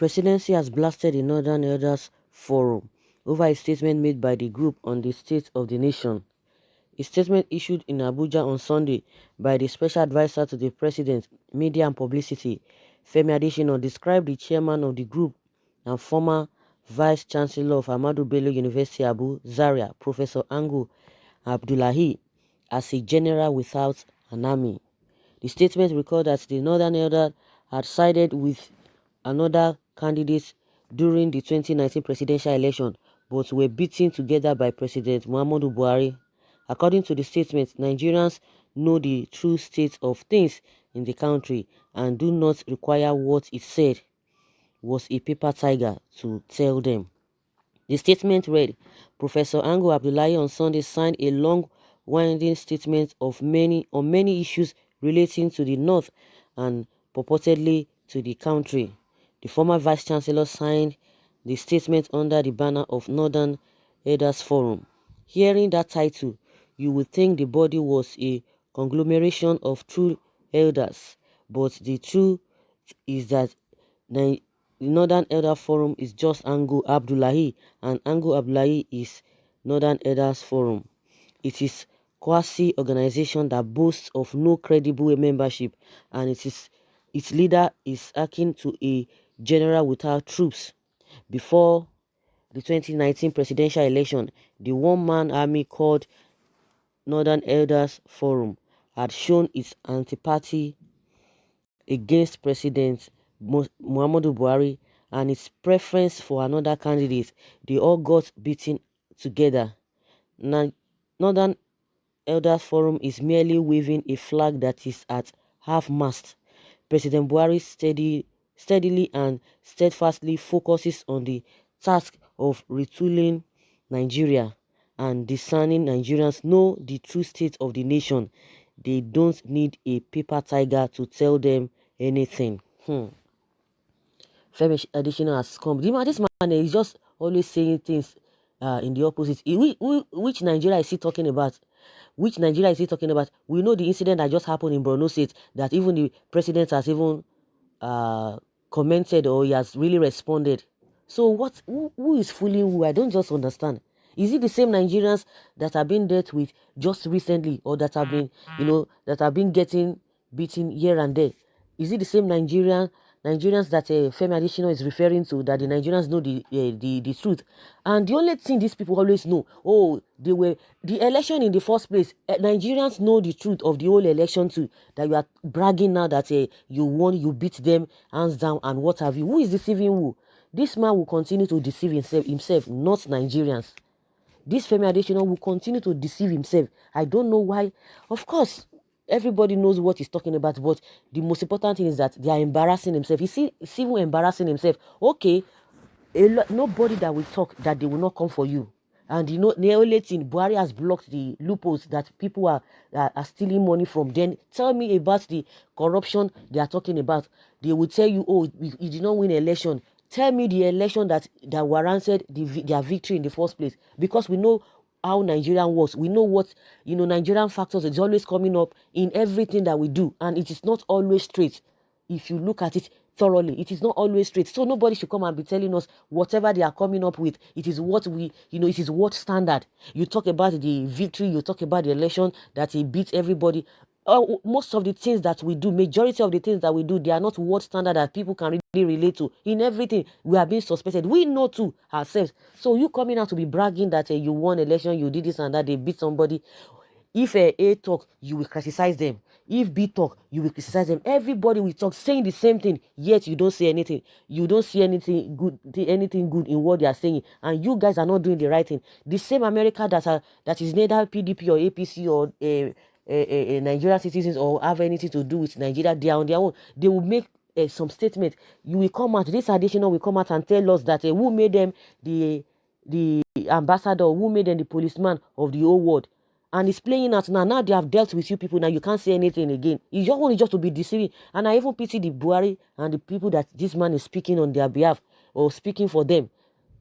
Presidency has blasted the Northern Elders Forum over a statement made by the group on the state of the nation. A statement issued in Abuja on Sunday by the Special Advisor to the President, Media and Publicity, Femi Adesina, described the chairman of the group and former Vice-Chancellor of Ahmadu Bello University Abu Zaria, Professor Angu Abdullahi, as a general without an army. The statement recalled that the Northern Elder had sided with another candidate during the 2019 presidential election, but were beaten together by President Muhammadu Buhari. According to the statement, Nigerians know the true state of things in the country and do not require what it said was a paper tiger to tell them. The statement read, Professor Ango Abdullahi on Sunday signed a long, winding statement on many issues relating to the North and purportedly to the country. The former Vice-Chancellor signed the statement under the banner of Northern Elders Forum. Hearing that title, you would think the body was a conglomeration of true elders, but the truth is that the Northern Elder Forum is just Ango Abdullahi, and Ango Abdullahi is Northern Elders Forum. It is quasi-organization that boasts of no credible membership, and its leader is akin to a general without troops. Before the 2019 presidential election, the one-man army called Northern Elders Forum had shown its antipathy against President Muhammadu Buhari and its preference for another candidate. They all got beaten together. Northern Elders Forum is merely waving a flag that is at half-mast. President Buhari steadily and steadfastly focuses on the task of retooling Nigeria and discerning Nigerians know the true state of the nation. They don't need a paper tiger to tell them anything. Femi Adesina has come. This man is just always saying things in the opposite. Which Nigeria is he talking about? Which Nigeria is he talking about? We know the incident that just happened in Borno State, that even the president has even commented, or he has really responded. So who is fooling who? I don't just understand. Is it the same Nigerians that have been dealt with just recently, or that have been, that have been getting beaten here and there? Is it the same Nigerians that Femi Adesina is referring to, that the Nigerians know the truth? And the only thing these people always know, the election in the first place, Nigerians know the truth of the whole election too, that you are bragging now that you won, you beat them hands down and what have you. Who is deceiving who? This man will continue to deceive himself, not Nigerians. This Femi Adesina will continue to deceive himself. I don't know why. Of course, everybody knows what he's talking about, but the most important thing is that they are embarrassing himself. You see even embarrassing himself. Okay, nobody that will talk that they will not come for you. And the only thing, Buhari has blocked the loopholes that people are stealing money from. Then tell me about the corruption they are talking about. They will tell you, you did not win an election. Tell me the election that warranted their victory in the first place. Because we know how Nigerian works. We know what, Nigerian factors is always coming up in everything that we do. And it is not always straight. If you look at it thoroughly, it is not always straight. So nobody should come and be telling us whatever they are coming up with, it is what it is what standard. You talk about the victory, you talk about the election, that he beat everybody. Most of the things that we do, majority of the things that we do, they are not what standard that people can really relate to. In everything, we are being suspected. We know too ourselves. So you coming out to be bragging that you won election, you did this and that, they beat somebody. If A talk, you will criticize them. If B talk, you will criticize them. Everybody will talk, saying the same thing, yet you don't say anything. You don't see anything good in what they are saying, and you guys are not doing the right thing. The same America that is neither PDP or APC or Nigerian citizens or have anything to do with Nigeria, they are on their own. They will make some statement. You will come out. This additional will come out and tell us that who made them the ambassador, who made them the policeman of the whole world. And it's playing out now. Now they have dealt with you people. Now you can't say anything again. You just want just to be deceiving. And I even pity the Buhari and the people that this man is speaking on their behalf or speaking for them,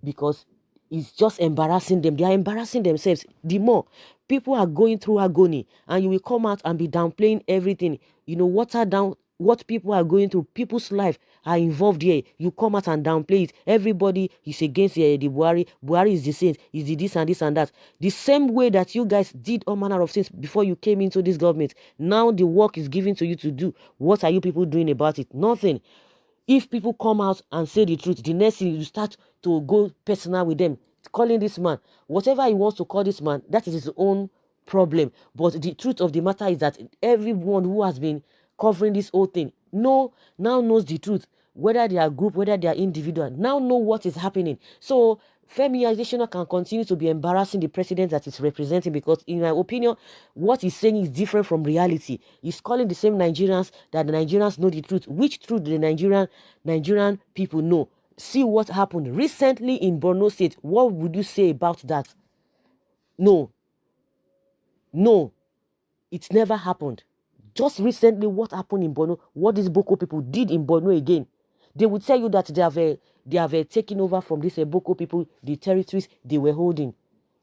because it's just embarrassing them. They are embarrassing themselves. The more people are going through agony, and you will come out and be downplaying everything. Water down what people are going through, people's life, are involved here, you come out and downplay it. Everybody is against the Buhari. Buhari is the saint, is the this and this and that. The same way that you guys did all manner of things before you came into this government. Now the work is given to you to do. What are you people doing about it? Nothing. If people come out and say the truth, the next thing you start to go personal with them, calling this man, whatever he wants to call this man, that is his own problem. But the truth of the matter is that everyone who has been covering this whole thing now knows the truth, whether they are group, whether they are individual, now know what is happening. So Femi Adesina can continue to be embarrassing the president that is representing, because in my opinion, what he's saying is different from reality. He's calling the same Nigerians that the Nigerians know the truth. Which truth the Nigerian people know? See what happened recently in Borno State. What would you say about that? No, it's never happened. Just recently, what happened in Borno, what these Boko people did in Borno again, they would tell you that they have taken over from these Boko people the territories they were holding,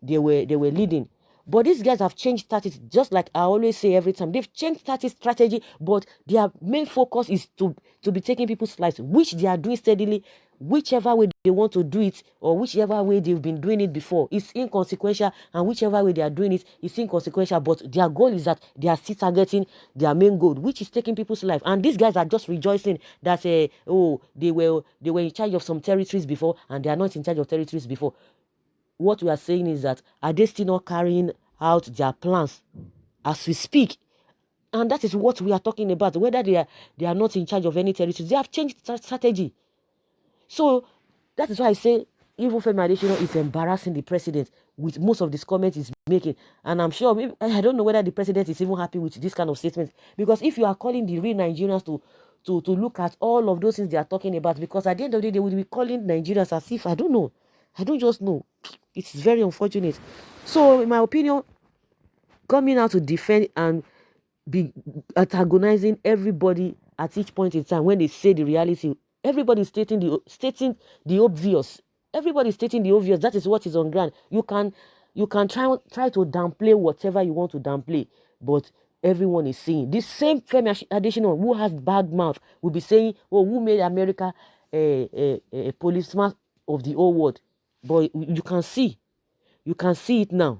they were leading. But these guys have changed tactics, just like I always say every time. They've changed tactics, strategy, but their main focus is to be taking people's lives, which they are doing steadily. Whichever way they want to do it, or whichever way they've been doing it before, it's inconsequential, and whichever way they are doing it, it's inconsequential. But their goal is that they are still targeting their main goal, which is taking people's life. And these guys are just rejoicing that they were in charge of some territories before, and they are not in charge of territories before. What we are saying is that, are they still not carrying out their plans as we speak? And that is what we are talking about. Whether they are not in charge of any territories, they have changed strategy. So that is why I say even Femi Adesina is embarrassing the president with most of these comments he's making. And I'm sure, maybe, I don't know whether the president is even happy with this kind of statement. Because if you are calling the real Nigerians to look at all of those things they are talking about, because at the end of the day, they will be calling Nigerians as if, I don't know. I don't just know. It's very unfortunate. So, in my opinion, coming out to defend and be antagonizing everybody at each point in time when they say the reality, everybody is stating the obvious. Everybody is stating the obvious. That is what is on ground. You can try to downplay whatever you want to downplay, but everyone is saying this same Femi Adesina who has bad mouth will be saying, "Oh, who made America a policeman of the whole world?" But you can see it now.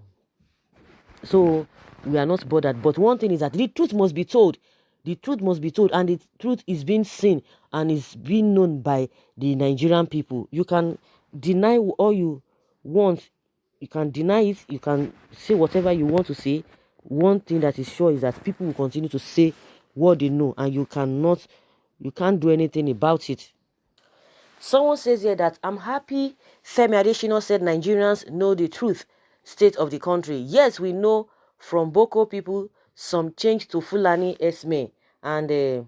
So we are not bothered. But one thing is that the truth must be told. The truth must be told, and the truth is being seen and is being known by the Nigerian people. You can deny all you want. You can deny it. You can say whatever you want to say. One thing that is sure is that people will continue to say what they know, and you can't do anything about it. Someone says here that I'm happy Femi Adesina said Nigerians know the truth state of the country. Yes, we know from Boko people some change to Fulani Esme, and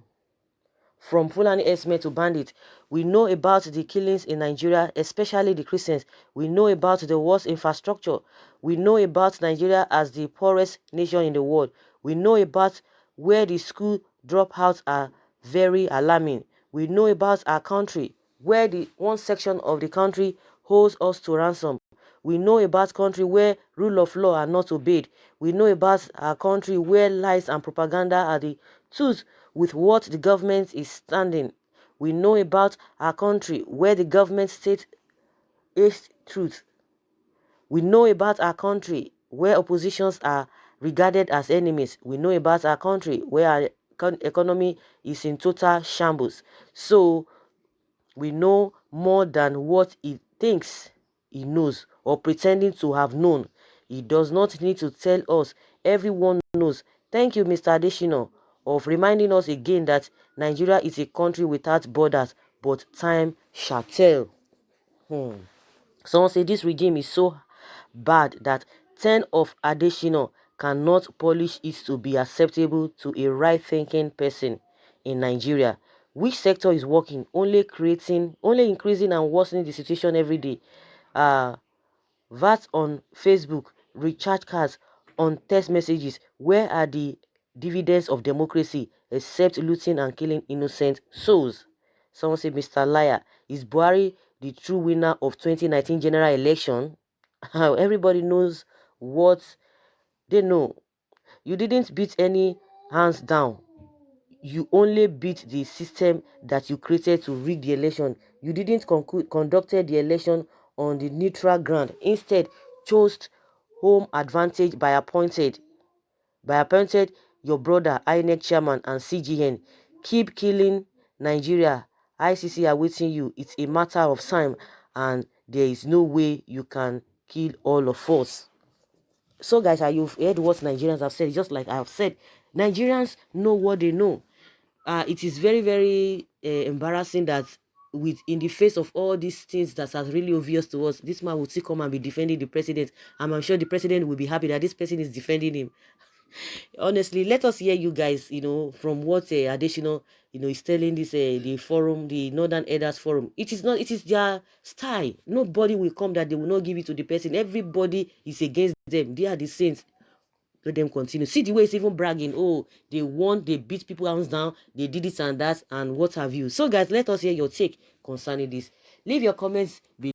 from Fulani Esme to bandit. We know about the killings in Nigeria, especially the Christians. We know about the worst infrastructure. We know about Nigeria as the poorest nation in the world. We know about where the school dropouts are very alarming. We know about our country, where the one section of the country holds us to ransom. We know about country where rule of law are not obeyed. We know about our country where lies and propaganda are the tools with what the government is standing. We know about our country where the government states is truth. We know about our country where oppositions are regarded as enemies. We know about our country where our economy is in total shambles. So we know more than what he thinks he knows or pretending to have known. He does not need to tell us. Everyone knows. Thank you, Mr. Adesina, of reminding us again that Nigeria is a country without borders, but time shall tell. Someone say this regime is so bad that 10 of Adesina cannot polish it to be acceptable to a right-thinking person in Nigeria. Which sector is working? Only increasing and worsening the situation every day. VAT on Facebook, recharge cards, on text messages. Where are the dividends of democracy except looting and killing innocent souls? Someone said, Mr. Liar, is Buhari the true winner of 2019 general election? Everybody knows what they know. You didn't beat any hands down. you only beat the system that you created to rig the election. You didn't conducted the election on the neutral ground. Instead, chose home advantage by appointed your brother INEC chairman and CGN. Keep killing Nigeria. ICC are waiting you. It's a matter of time, and there is no way you can kill all of us. So guys, you've heard what Nigerians have said. Just like I have said, Nigerians know what they know. It is very, very embarrassing that in the face of all these things that are really obvious to us, this man will still come and be defending the president. And I'm sure the president will be happy that this person is defending him. Honestly, let us hear you guys, from what additional, is telling this the forum, the Northern Elders Forum. It is not, it is their style. Nobody will come that they will not give it to the person. Everybody is against them. They are the saints. Let them continue. See the way it's even bragging. Oh, they won, they beat people hands down, they did this and that, and what have you. So guys, let us hear your take concerning this. Leave your comments below.